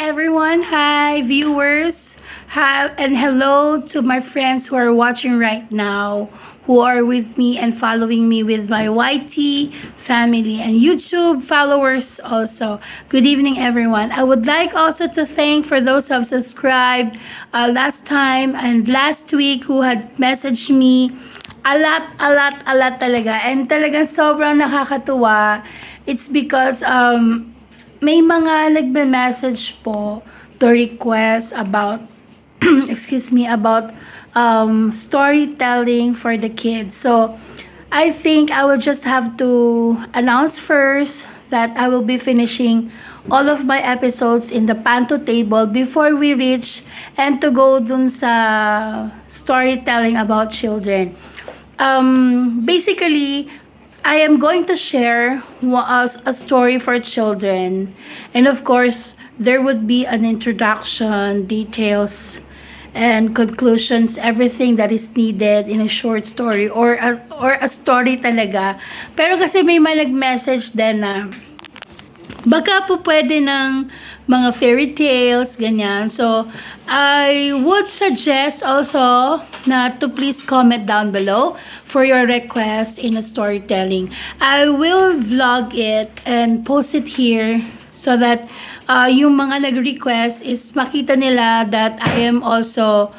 everyone. Hi, viewers. Hi, and hello to my friends who are watching right now, who are with me and following me with my YT family and YouTube followers also. Good evening, everyone. I would like also to thank for those who have subscribed last time and last week who had messaged me. A lot talaga. And talagang sobrang nakakatuwa. It's because may mga nagme-message po to request about excuse me, about storytelling for the kids. So I think I will just have to announce first that I will be finishing all of my episodes in the Panto table before we reach and to go dun sa storytelling about children. Basically, I am going to share a story for children. And of course, there would be an introduction, details, and conclusions, everything that is needed in a short story or a story talaga. Pero kasi may nag-message din na baka po pwede ng mga fairy tales, ganyan. So, I would suggest also na to please comment down below for your request in a storytelling. I will vlog it and post it here so that yung mga nag-request is makita nila that I am also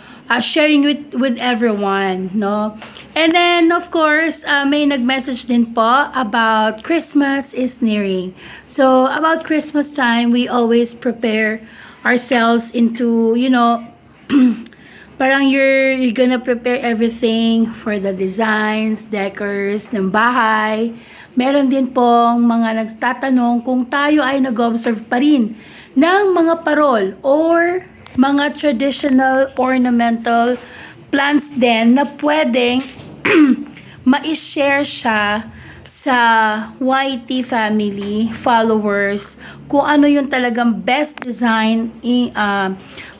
sharing with everyone, no? And then, of course, may nag-message din po about Christmas is nearing. So, about Christmas time, we always prepare ourselves into, parang you're gonna prepare everything for the designs, decors ng bahay. Meron din pong mga nagtatanong kung tayo ay nag-observe pa rin ng mga parol or mga traditional ornamental plants din na pwedeng ma-share siya sa YT family followers kung ano yung talagang best design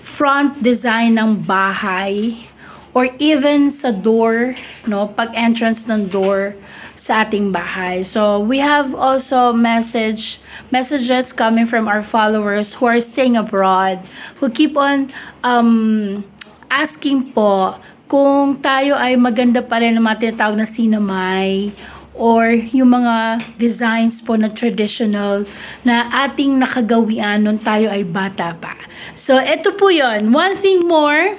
front design ng bahay or even sa door, no, pag entrance ng door sa ating bahay. So we have also messages coming from our followers who are staying abroad, who keep on asking po kung tayo ay maganda pa rin ng mga tinatawag na sinamay or yung mga designs po na traditional na ating nakagawian nung tayo ay bata pa. So, ito po yon. One thing more,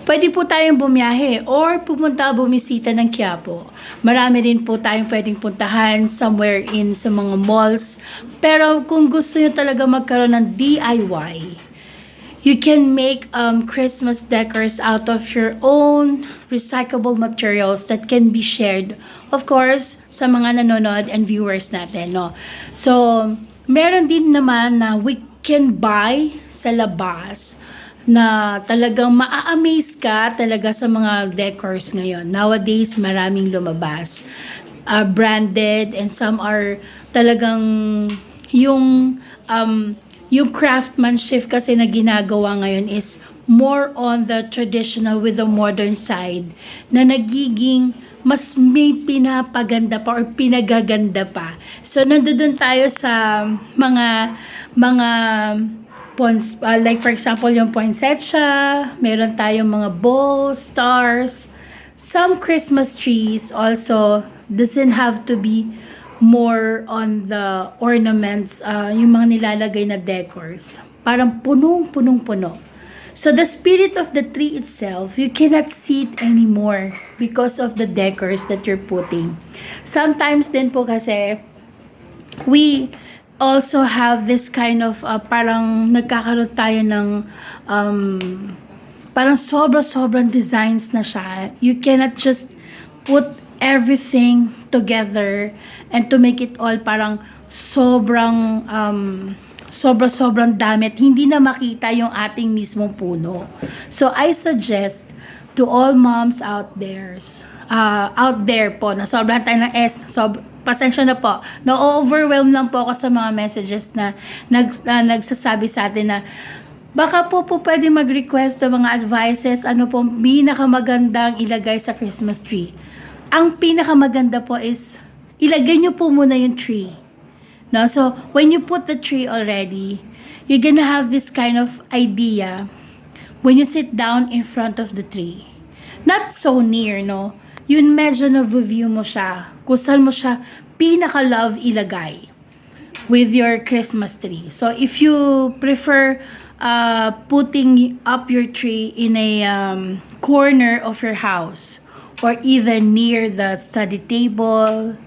pwede po tayong bumiyahe or bumisita ng Quiapo. Marami rin po tayong pwedeng puntahan somewhere in sa mga malls. Pero kung gusto nyo talaga magkaroon ng DIY, you can make Christmas decors out of your own recyclable materials that can be shared, of course, sa mga nanonood and viewers natin, no? So, meron din naman na we can buy sa labas na talagang maa-amaze ka talaga sa mga decors ngayon. Nowadays, maraming lumabas. Branded and some are talagang yung craftsmanship kasi na ginagawa ngayon is more on the traditional with the modern side na nagiging mas may pinapaganda pa or pinagaganda pa. So, nandoon tayo sa mga like for example, yung poinsettia, meron tayong mga bowls, stars, some Christmas trees also doesn't have to be more on the ornaments, yung mga nilalagay na decors. Parang punong-puno. So the spirit of the tree itself, you cannot see it anymore because of the decors that you're putting. Sometimes din po kasi, we also have this kind of, parang nagkakaroon tayo ng, parang sobrang designs na siya. You cannot just put everything together and to make it all parang sobrang dami at hindi na makita yung ating mismong puno. So I suggest to all moms out there po, na sobrang tayo ng S, pasensya na po, na-overwhelm lang po ako sa mga messages na nagsasabi sa atin na baka po pwede mag-request ng mga advices, ano po pinakamagandang ilagay sa Christmas tree. Ang pinakamaganda po is ilagay nyo po muna yung tree. No? So, when you put the tree already, you're gonna have this kind of idea when you sit down in front of the tree. Not so near, no? Yun medyo na-view mo siya, kung saan mo siya pinaka-love ilagay with your Christmas tree. So, if you prefer putting up your tree in a corner of your house, or even near the study table,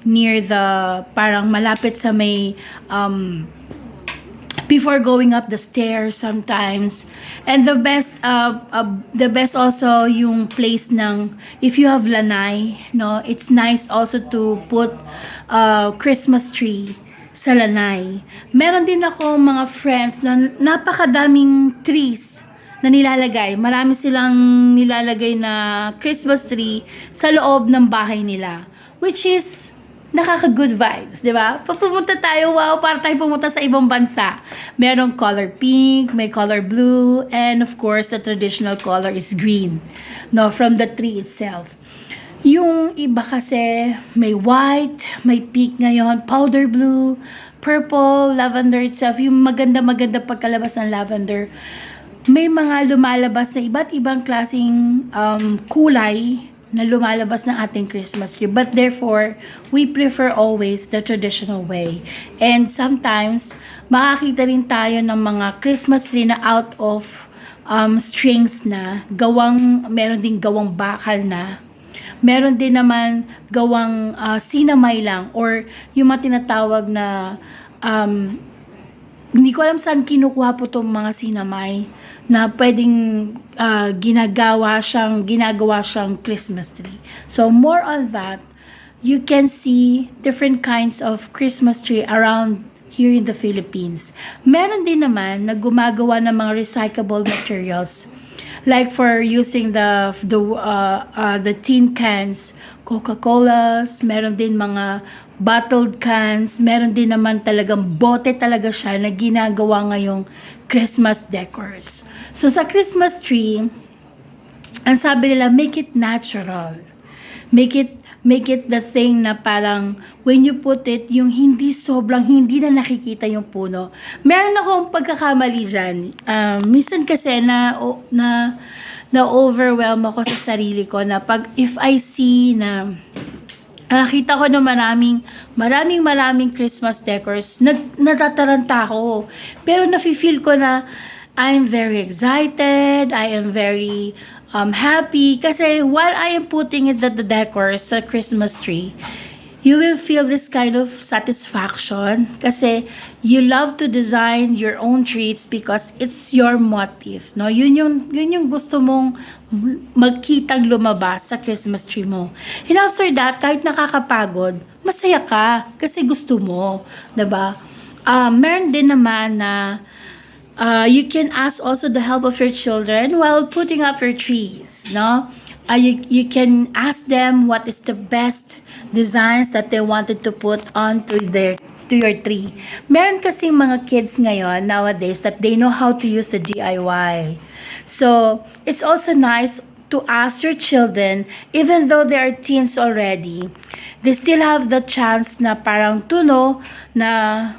near the, parang malapit sa may, before going up the stairs sometimes. And the best also yung place ng, if you have lanay, no, it's nice also to put Christmas tree sa lanay. Meron din ako mga friends na napakadaming trees na nilalagay. Marami silang nilalagay na Christmas tree sa loob ng bahay nila, which is nakaka-good vibes, di ba? Pag pumunta tayo, wow, para tayo pumunta sa ibang bansa. Merong color pink, may color blue, and of course, the traditional color is green, no, from the tree itself. Yung iba kasi, may white, may pink ngayon, powder blue, purple, lavender itself, yung maganda-maganda pagkalabas ng lavender. May mga lumalabas na iba't ibang klaseng kulay na lumalabas ng ating Christmas tree. But therefore, we prefer always the traditional way. And sometimes, makakita rin tayo ng mga Christmas tree na out of strings na, meron din gawang bakal na, meron din naman gawang sinamay lang, or yung mga tinatawag na, hindi ko alam saan kinukuha po itong mga sinamay, na pwedeng ginagawa siyang Christmas tree. So more on that, you can see different kinds of Christmas tree around here in the Philippines. Meron din naman na gumagawa ng mga recyclable materials, like for using the tin cans, Coca-Colas, meron din mga bottled cans, meron din naman talagang bote talaga siya na ginagawa ngayong Christmas decors. So sa Christmas tree, ang sabi nila, make it natural. Make it the thing na parang when you put it, yung hindi hindi na nakikita yung puno. Meron akong pagkakamali dyan. Minsan kasi na overwhelm ako sa sarili ko na if I see na nakita ko na maraming Christmas decors, natataranta ako. Pero nafe-feel ko na I'm very excited, I am very happy, kasi while I am putting the decors sa Christmas tree, you will feel this kind of satisfaction kasi you love to design your own treats because it's your motif, no? Yun yung gusto mong magkitang lumabas sa Christmas tree mo. And after that, kahit nakakapagod, masaya ka kasi gusto mo, 'di ba? Meron din naman na you can ask also the help of your children while putting up your trees, no? You can ask them what is the best designs that they wanted to put onto your tree. Meron kasi mga kids ngayon nowadays that they know how to use the DIY. So, it's also nice to ask your children, even though they are teens already, they still have the chance na parang to know na,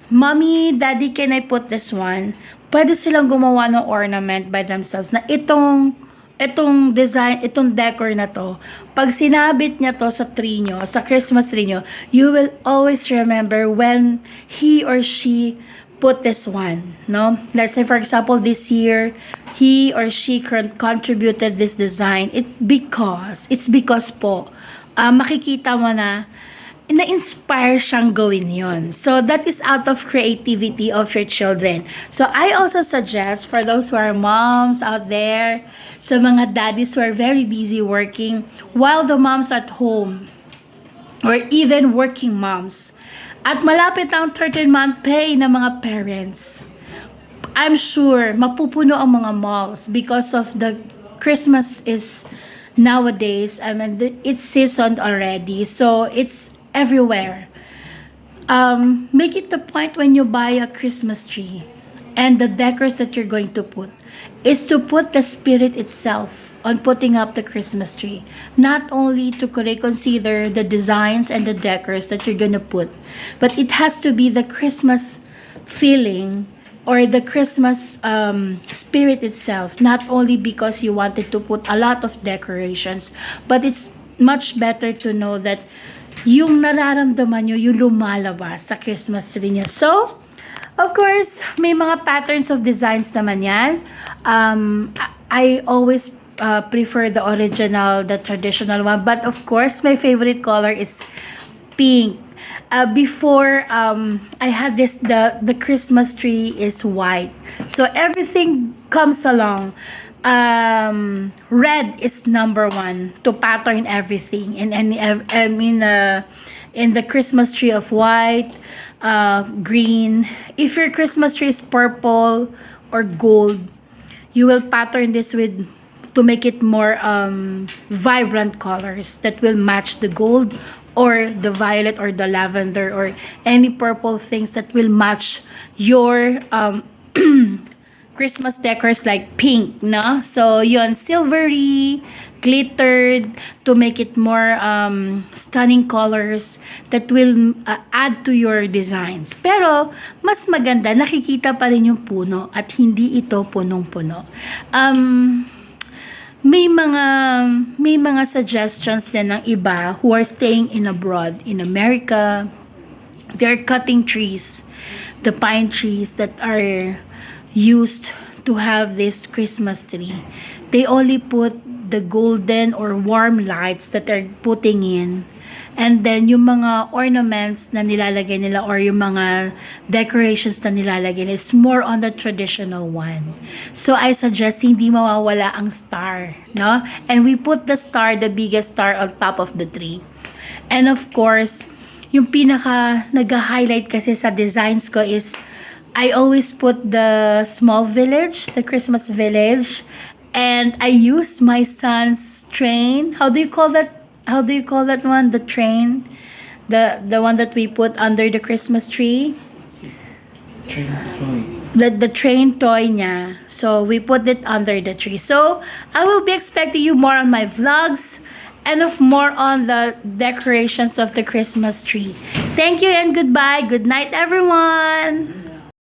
Mommy, Daddy, can I put this one? Pwede silang gumawa ng ornament by themselves na itong design, itong decor na to, pag sinabit niya to sa tree nyo, sa Christmas tree nyo, you will always remember when he or she put this one, no? Let's say, for example, this year, he or she contributed this design. It's because po, makikita mo na-inspire siyang gawin yon. So, that is out of creativity of your children. So, I also suggest for those who are moms out there, sa mga daddies who are very busy working, while the moms at home, or even working moms, at malapit ang 13-month pay ng mga parents, I'm sure mapupuno ang mga malls because of the Christmas is nowadays, I mean, it's seasoned already. So, it's everywhere. Make it the point when you buy a Christmas tree and the decors that you're going to put is to put the spirit itself on putting up the Christmas tree, not only to consider the designs and the decors that you're gonna put, but it has to be the Christmas feeling or the Christmas spirit itself, not only because you wanted to put a lot of decorations, but it's much better to know that yung nararamdaman nyo, yung lumalabas sa Christmas tree niya. So, of course, may mga patterns of designs naman yan. I always prefer the original, the traditional one. But of course, my favorite color is pink. Before, I had this, the Christmas tree is white. So everything comes along. Red is number one to pattern everything. In the Christmas tree of white, green. If your Christmas tree is purple or gold, you will pattern this with to make it more vibrant colors that will match the gold or the violet or the lavender or any purple things that will match your Christmas decors like pink, no? So, yon, silvery, glittered to make it more stunning colors that will add to your designs. Pero, mas maganda, nakikita pa rin yung puno at hindi ito punong-puno. May mga suggestions din ng iba who are staying in abroad, in America. They're cutting trees, the pine trees that are used to have this Christmas tree. They only put the golden or warm lights that they're putting in, and then yung mga ornaments na nilalagay nila or yung mga decorations na nilalagay nila is more on the traditional one. So I suggest hindi mawawala ang star, no? And we put the star, the biggest star, on top of the tree. And of course, yung pinaka nag-highlight kasi sa designs ko is I always put the small village, the Christmas village, and I use my son's train. How do you call that? How do you call that one? The train, the one that we put under the Christmas tree. The train toy niya. So we put it under the tree. So I will be expecting you more on my vlogs and of more on the decorations of the Christmas tree. Thank you and goodbye. Good night, everyone.